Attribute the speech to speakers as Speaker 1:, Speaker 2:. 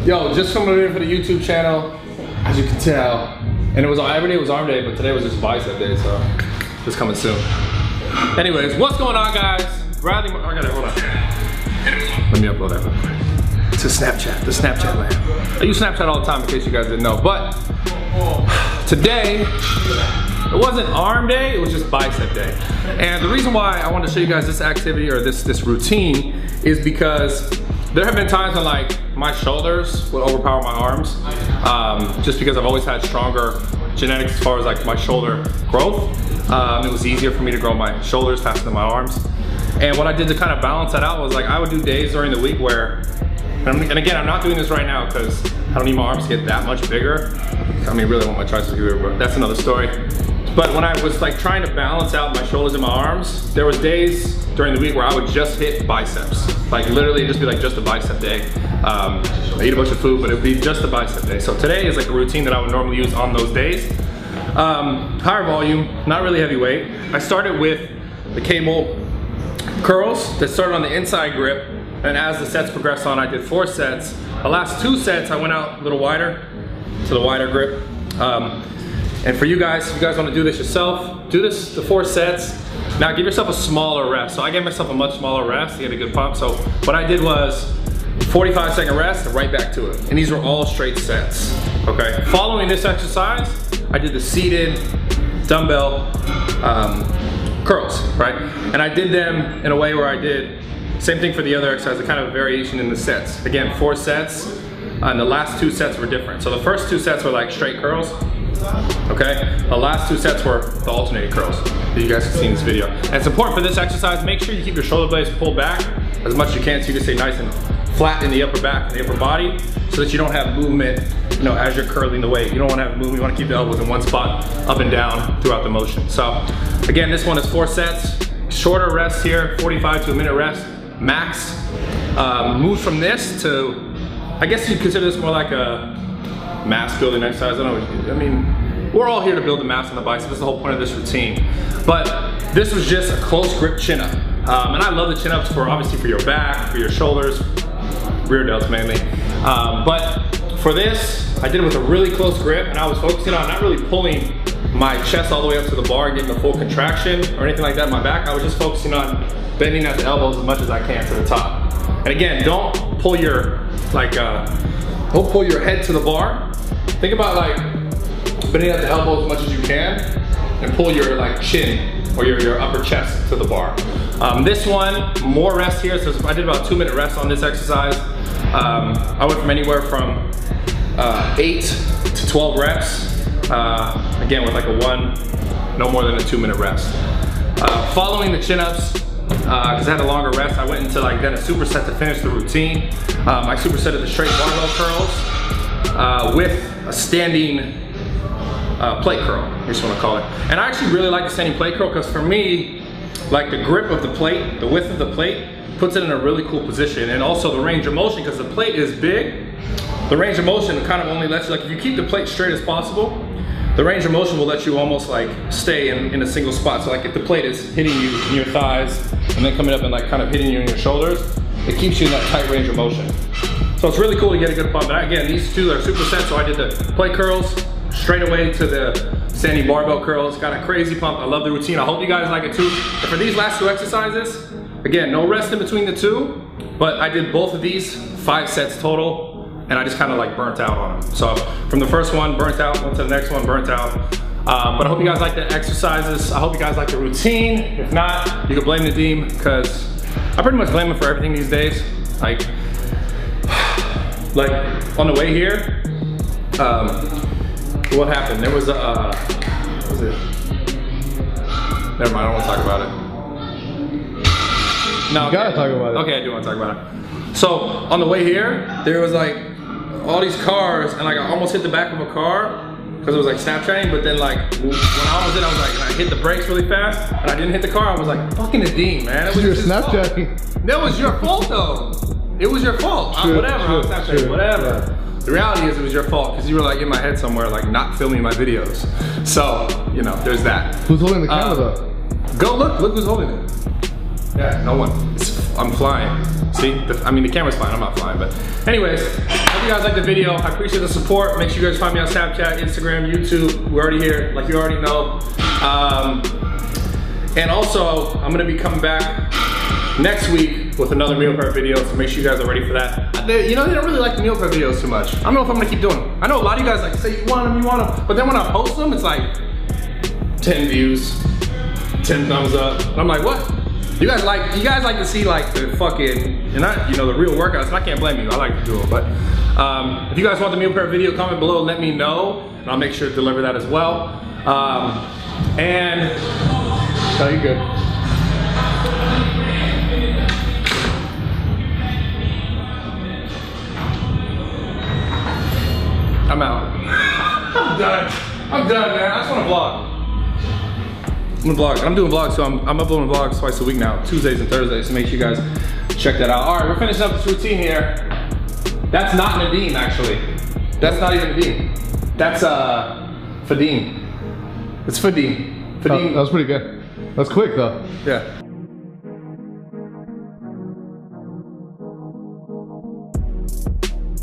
Speaker 1: Yo, just coming in for the YouTube channel, as you can tell. And it was every day was arm day, but today was just bicep day, so it's coming soon. Anyways, what's going on, guys? Riley, I gotta hold on. Let me upload that real quick. To Snapchat, the Snapchat land. I use Snapchat all the time in case you guys didn't know, but today, it wasn't arm day, it was just bicep day. And the reason why I wanted to show you guys this activity or this routine is because there have been times when like my shoulders would overpower my arms, just because I've always had stronger genetics as far as like my shoulder growth. It was easier for me to grow my shoulders faster than my arms. And what I did to kind of balance that out was like I would do days during the week where, and again, I'm not doing this right now because I don't need my arms to get that much bigger. I mean, really I want my triceps here, but that's another story. But when I was like trying to balance out my shoulders and my arms, there was days during the week where I would just hit biceps. Like literally just be like just a bicep day. I eat a bunch of food, but it would be just a bicep day. So today is like a routine that I would normally use on those days. Higher volume, not really heavy weight. I started with the cable curls that started on the inside grip, and as the sets progressed on, I did 4 sets. The last 2 sets, I went out a little wider to the wider grip. And for you guys, if you guys want to do this yourself, do this the 4 sets. Now give yourself a smaller rest. So I gave myself a much smaller rest to get a good pump. So what I did was 45-second rest and right back to it. And these were all straight sets, okay? Following this exercise, I did the seated dumbbell curls, right? And I did them in a way where I did same thing for the other exercise, a kind of variation in the sets. Again, 4 sets, and the last 2 sets were different. So the first 2 sets were like straight curls, okay? The last 2 sets were the alternating curls that you guys have seen in this video. And it's important for this exercise, make sure you keep your shoulder blades pulled back as much as you can so you can stay nice and flat in the upper back and the upper body so that you don't have movement, you know, as you're curling the weight. You don't want to have movement, you want to keep the elbows in one spot, up and down throughout the motion. So again, this one is 4 sets, shorter rest here, 45 to a minute rest, max. Move from this to, I guess you'd consider this more like a mass building exercise. I mean, we're all here to build the mass on the bicep. That's the whole point of this routine. But this was just a close grip chin up. And I love the chin ups for obviously for your back, for your shoulders, rear delts mainly. But for this, I did it with a really close grip, and I was focusing on not really pulling my chest all the way up to the bar and getting the full contraction or anything like that in my back. I was just focusing on bending at the elbows as much as I can to the top. And again, don't pull your don't pull your head to the bar. Think about like bending at the elbow as much as you can, and pull your like chin or your upper chest to the bar. This one, more rest here. So I did about 2-minute rest on this exercise. I went from anywhere from 8 to 12 reps. Again, with like no more than a 2-minute rest. Following the chin-ups, because I had a longer rest, I went into like then a superset to finish the routine. I supersetted the straight barbell curls with a standing plate curl, I just want to call it. And I actually really like the standing plate curl because for me, like the grip of the plate, the width of the plate, puts it in a really cool position. And also the range of motion, because the plate is big, the range of motion kind of only lets you, like if you keep the plate straight as possible, the range of motion will let you almost like stay in a single spot. So like if the plate is hitting you in your thighs and then coming up and like kind of hitting you in your shoulders, it keeps you in that tight range of motion. So it's really cool to get a good pump. But again, these 2 are supersets. So I did the plate curls straight away to the standing barbell curls. Got a crazy pump. I love the routine. I hope you guys like it too. And for these last 2 exercises, again, no rest in between the 2, but I did both of these 5 sets total. And I just kind of like burnt out on them. So from the first one, burnt out, went to the next one, burnt out. But I hope you guys like the exercises. I hope you guys like the routine. If not, you can blame the Deem, because I pretty much blame him for everything these days. Like on the way here, what happened? There was a, what was it? Never mind, I don't want to talk about it. No,
Speaker 2: you gotta talk about it.
Speaker 1: Okay, I do want to talk about it. So on the way here, there was like all these cars, and like I almost hit the back of a car because it was like Snapchatting. But then like when I almost did, I was like, I hit the brakes really fast, and I didn't hit the car. I was like, fucking Nadeem, man. It was
Speaker 2: your Snapchatting.
Speaker 1: That was your fault though. It was your fault. Whatever. I was Snapchatting. Whatever. Yeah. The reality is it was your fault because you were like in my head somewhere, like not filming my videos. So you know, there's that.
Speaker 2: Who's holding the camera though?
Speaker 1: Go look. Look who's holding it. Yeah, no one. I'm flying. See, I mean the camera's fine, I'm not flying, but anyways, hope you guys liked the video. I appreciate the support. Make sure you guys find me on Snapchat, Instagram, YouTube. We're already here, like you already know. And also, I'm gonna be coming back next week with another meal prep video, so make sure you guys are ready for that. You know, they don't really like the meal prep videos too much. I don't know if I'm gonna keep doing them. I know a lot of you guys like say you want them, but then when I post them, it's like 10 views, 10 thumbs up. And I'm like, what? You guys like to see like the fucking, you know, the real workouts, and I can't blame you, I like to do them, but if you guys want the meal prep video, comment below, let me know, and I'll make sure to deliver that as well. And, no, you're good. I'm out. I'm done, man. I just want to vlog. I'm gonna vlog. I'm doing vlogs, so I'm uploading vlogs twice a week now, Tuesdays and Thursdays, so make sure you guys check that out. All right, we're finishing up this routine here. That's not Nadim, actually. That's not even Nadim. That's Fadim. It's Fadim.
Speaker 2: That was pretty good. That's quick though.
Speaker 1: Yeah.